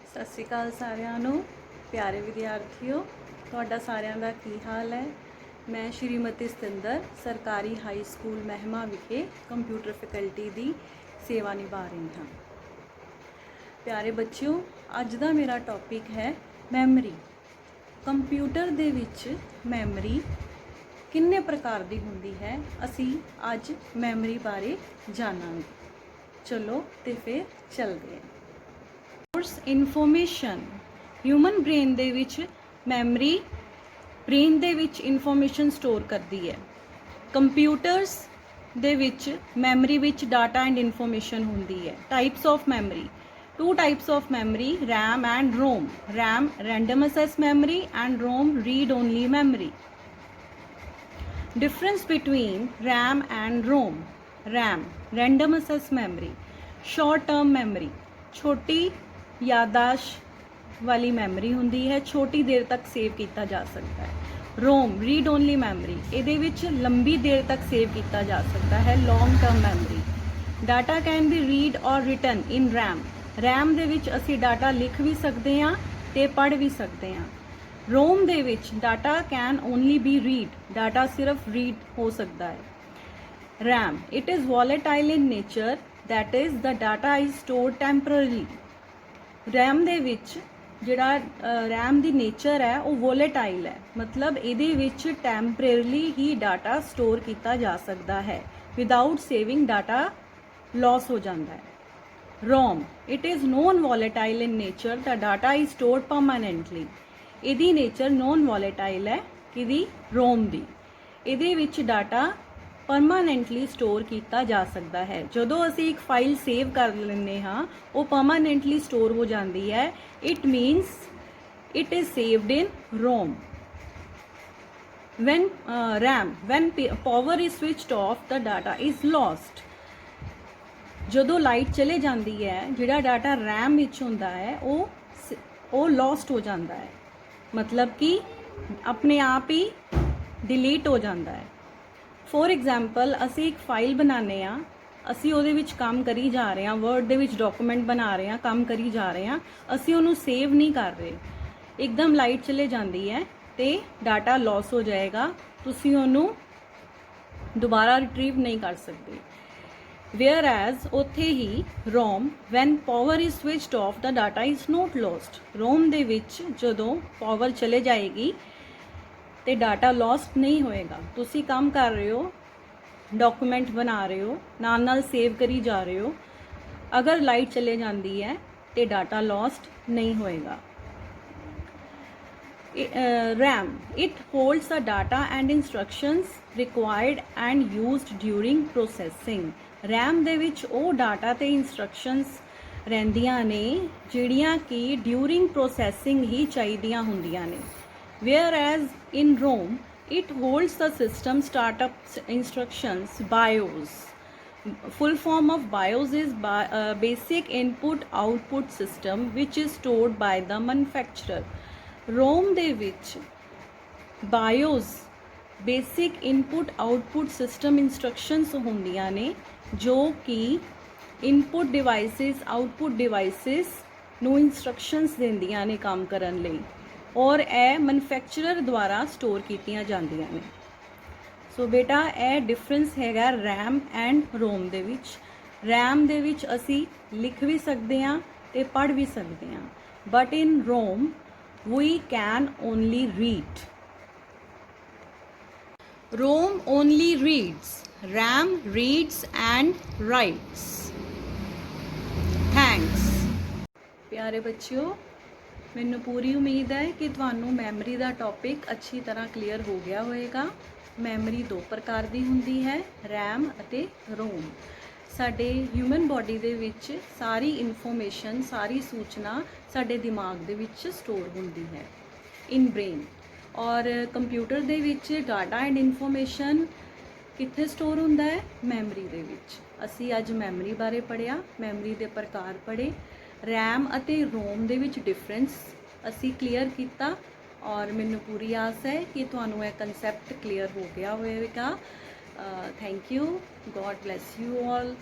ਸਤਿ ਸ਼੍ਰੀ ਅਕਾਲ ਸਾਰਿਆਂ ਨੂੰ। ਪਿਆਰੇ ਵਿਦਿਆਰਥੀਓ, ਤੁਹਾਡਾ ਸਾਰਿਆਂ ਦਾ ਕੀ ਹਾਲ ਹੈ। ਮੈਂ ਸ਼੍ਰੀਮਤੀ ਸਤਿੰਦਰ ਸਰਕਾਰੀ ਹਾਈ ਸਕੂਲ ਮਹਿਮਾ ਵਿਖੇ ਕੰਪਿਊਟਰ ਫੈਕਲਟੀ ਦੀ ਸੇਵਾ ਨਿਭਾ ਰਹੀ ਹਾਂ। ਪਿਆਰੇ ਬੱਚਿਓ, ਅੱਜ ਦਾ ਮੇਰਾ ਟੌਪਿਕ ਹੈ ਮੈਮਰੀ। ਕੰਪਿਊਟਰ ਦੇ ਵਿੱਚ ਮੈਮਰੀ ਕਿੰਨੇ ਪ੍ਰਕਾਰ ਦੀ ਹੁੰਦੀ ਹੈ, ਅਸੀਂ ਅੱਜ ਮੈਮਰੀ ਬਾਰੇ ਜਾਣਾਂਗੇ। ਚਲੋ ਤੇ ਫਿਰ ਚੱਲਦੇ ਹਾਂ। ਇਨਫੋਰਮੇਸ਼ਨ। ਹਿਊਮਨ ਬ੍ਰੇਨ ਦੇ ਵਿੱਚ ਮੈਮਰੀ ਬ੍ਰੇਨ ਦੇ ਵਿੱਚ ਇਨਫੋਰਮੇਸ਼ਨ ਸਟੋਰ ਕਰਦੀ ਹੈ। ਕੰਪਿਊਟਰਸ ਦੇ ਵਿੱਚ ਮੈਮਰੀ ਵਿੱਚ ਡਾਟਾ ਐਂਡ ਇਨਫੋਰਮੇਸ਼ਨ ਹੁੰਦੀ ਹੈ। Types of memory, two types of memory, RAM and ROM. RAM random access memory and ROM read only memory. Difference between RAM and ROM. RAM random access memory, short term memory, छोटी यादाश्त वाली memory ਹੁੰਦੀ ਹੈ, ਛੋਟੀ ਦੇਰ ਤੱਕ save ਕੀਤਾ ਜਾ ਸਕਦਾ ਹੈ। ROM रीड only memory, ਇਹਦੇ ਵਿੱਚ ਲੰਬੀ ਦੇਰ ਤੱਕ ਸੇਵ ਕੀਤਾ ਜਾ ਸਕਦਾ ਹੈ, long term memory. Data can be read ਔਰ ਰਿਟਨ ਇਨ RAM। RAM ਦੇ ਵਿੱਚ ਅਸੀਂ ਡਾਟਾ ਲਿਖ ਵੀ ਸਕਦੇ ਹਾਂ ਤੇ ਪੜ੍ਹ ਵੀ ਸਕਦੇ ਹਾਂ। ROM ਦੇ ਵਿੱਚ data can only B read, data ਸਿਰਫ ਰੀਡ ਹੋ ਸਕਦਾ ਹੈ। RAM, it is volatile in nature, that is the data is stored temporarily. RAM ਦੇ ਵਿੱਚ ਜਿਹੜਾ RAM ਦੀ ਨੇਚਰ ਹੈ ਉਹ ਵੋਲੇਟਾਈਲ ਹੈ, ਮਤਲਬ ਇਹਦੇ ਵਿੱਚ ਟੈਂਪਰੇਰੀਲੀ ਹੀ ਡਾਟਾ ਸਟੋਰ ਕੀਤਾ ਜਾ ਸਕਦਾ ਹੈ। ਵਿਦਾਊਟ ਸੇਵਿੰਗ ਡਾਟਾ ਲੌਸ ਹੋ ਜਾਂਦਾ ਹੈ। ROM, it is non-volatile in nature, the data is stored permanently. ਇਹਦੀ ਨੇਚਰ ਨੋਨ ਵੋਲੇਟਾਈਲ ਹੈ, ਕਿਹਦੀ? ROM ਦੀ। ਇਹਦੇ ਵਿੱਚ ਡਾਟਾ ਪਰਮਾਨੈਂਟਲੀ ਸਟੋਰ ਕੀਤਾ ਜਾ ਸਕਦਾ ਹੈ। ਜਦੋਂ ਅਸੀਂ ਇੱਕ ਫਾਈਲ ਸੇਵ ਕਰ ਲੈਂਦੇ ਹਾਂ ਉਹ ਪਰਮਾਨੈਂਟਲੀ ਸਟੋਰ ਹੋ ਜਾਂਦੀ ਹੈ। It means it is saved in ROM. when power is switched off, the data is lost. ਜਦੋਂ ਲਾਈਟ ਚਲੇ ਜਾਂਦੀ ਹੈ, ਜਿਹੜਾ ਡਾਟਾ RAM ਵਿੱਚ ਹੁੰਦਾ ਹੈ ਉਹ ਲੋਸਟ ਹੋ ਜਾਂਦਾ ਹੈ, ਮਤਲਬ ਕਿ ਆਪਣੇ ਆਪ ਹੀ ਡਿਲੀਟ ਹੋ ਜਾਂਦਾ ਹੈ। ਫੋਰ ਐਗਜ਼ਾਮਪਲ, ਅਸੀਂ ਇੱਕ ਫਾਈਲ ਬਣਾਉਂਦੇ ਹਾਂ, ਅਸੀਂ ਉਹਦੇ ਵਿੱਚ ਕੰਮ ਕਰੀ ਜਾ ਰਹੇ ਹਾਂ, ਵਰਡ ਦੇ ਵਿੱਚ ਡਾਕੂਮੈਂਟ ਬਣਾ ਰਹੇ ਹਾਂ, ਕੰਮ ਕਰੀ ਜਾ ਰਹੇ ਹਾਂ, ਅਸੀਂ ਉਹਨੂੰ ਸੇਵ ਨਹੀਂ ਕਰ ਰਹੇ। ਇੱਕਦਮ ਲਾਈਟ ਚਲੇ ਜਾਂਦੀ ਹੈ ਤੇ ਡਾਟਾ ਲਾਸ ਹੋ ਜਾਏਗਾ, ਤੁਸੀਂ ਉਹਨੂੰ ਦੁਬਾਰਾ ਰਿਟਰੀਵ ਨਹੀਂ ਕਰ ਸਕਦੇ। Whereas ਉੱਥੇ ਹੀ ROM, when power is switched off, the data is not lost. ROM ਦੇ ਵਿੱਚ ਜਦੋਂ ਪਾਵਰ ਚਲੇ ਜਾਏਗੀ ਤੇ ਡਾਟਾ ਲੋਸਟ ਨਹੀਂ ਹੋਏਗਾ। ਤੁਸੀਂ ਕੰਮ ਕਰ ਰਹੇ ਹੋ, ਡਾਕੂਮੈਂਟ ਬਣਾ ਰਹੇ ਹੋ, ਨਾਲ ਨਾਲ ਸੇਵ ਕਰੀ ਜਾ ਰਹੇ ਹੋ, ਅਗਰ ਲਾਈਟ ਚਲੇ ਜਾਂਦੀ ਹੈ ਤੇ ਡਾਟਾ ਲੋਸਟ ਨਹੀਂ ਹੋਏਗਾ। RAM, it holds the data and instructions required and used during processing. RAM ਦੇ ਵਿੱਚ ਉਹ ਡਾਟਾ ਤੇ ਇਨਸਟਰਕਸ਼ਨਸ ਰਹਿੰਦੀਆਂ ਨੇ ਜਿਹੜੀਆਂ ਕਿ ਡਿਊਰਿੰਗ ਪ੍ਰੋਸੈਸਿੰਗ ਹੀ ਚਾਹੀਦੀਆਂ ਹੁੰਦੀਆਂ ਨੇ। Whereas in ROM, it holds the system startup instructions, BIOS. Full form of BIOS is basic input output system, which is stored by the manufacturer. ROM ਦੇ ਵਿੱਚ BIOS basic input output system instructions ਹੁੰਦੀਆਂ ਨੇ ਜੋ ਕਿ input devices output devices ਨੂੰ instructions ਦਿੰਦੀਆਂ ਨੇ ਕੰਮ ਕਰਨ ਲਈ, ਔਰ ਇਹ ਮੈਨੂਫੈਕਚਰਰ ਦੁਆਰਾ ਸਟੋਰ ਕੀਤੀਆਂ ਜਾਂਦੀਆਂ ਨੇ। ਸੋ ਬੇਟਾ ਇਹ ਡਿਫਰੈਂਸ ਹੈਗਾ RAM ਐਂਡ ROM ਦੇ ਵਿੱਚ। RAM ਦੇ ਵਿੱਚ ਅਸੀਂ ਲਿਖ ਵੀ ਸਕਦੇ ਹਾਂ ਤੇ ਪੜ੍ਹ ਵੀ ਸਕਦੇ ਹਾਂ, but in ROM we can only read. ROM only reads, RAM reads and writes. Thanks. ਪਿਆਰੇ ਬੱਚਿਓ, ਮੈਨੂੰ ਪੂਰੀ ਉਮੀਦ ਹੈ ਕਿ ਤੁਹਾਨੂੰ ਮੈਮਰੀ ਦਾ ਟੌਪਿਕ ਅੱਛੀ ਤਰ੍ਹਾਂ ਕਲੀਅਰ ਹੋ ਗਿਆ ਹੋਵੇਗਾ। ਮੈਮਰੀ ਦੋ ਪ੍ਰਕਾਰ ਦੀ ਹੁੰਦੀ ਹੈ, RAM ਅਤੇ ROM। ਸਾਡੇ ਹਿਊਮਨ ਬਾਡੀ ਦੇ ਵਿੱਚ ਸਾਰੀ ਇਨਫੋਰਮੇਸ਼ਨ, ਸਾਰੀ ਸੂਚਨਾ ਸਾਡੇ ਦਿਮਾਗ ਦੇ ਵਿੱਚ ਸਟੋਰ ਹੁੰਦੀ ਹੈ, ਇਨ ਬ੍ਰੇਨ। ਔਰ ਕੰਪਿਊਟਰ ਦੇ ਵਿੱਚ ਡਾਟਾ ਐਂਡ ਇਨਫੋਰਮੇਸ਼ਨ ਕਿੱਥੇ ਸਟੋਰ ਹੁੰਦਾ ਹੈ? ਮੈਮਰੀ ਦੇ ਵਿੱਚ। ਅਸੀਂ ਅੱਜ ਮੈਮਰੀ ਬਾਰੇ ਪੜ੍ਹਿਆ, ਮੈਮਰੀ ਦੇ ਪ੍ਰਕਾਰ ਪੜ੍ਹੇ, RAM ਅਤੇ ROM ਦੇ ਵਿੱਚ ਡਿਫਰੈਂਸ ਅਸੀਂ ਕਲੀਅਰ ਕੀਤਾ, ਔਰ ਮੈਨੂੰ ਪੂਰੀ ਆਸ ਹੈ ਕਿ ਤੁਹਾਨੂੰ ਇਹ ਕਨਸੈਪਟ ਕਲੀਅਰ ਹੋ ਗਿਆ ਹੋਵੇਗਾ। Thank you. God bless you all.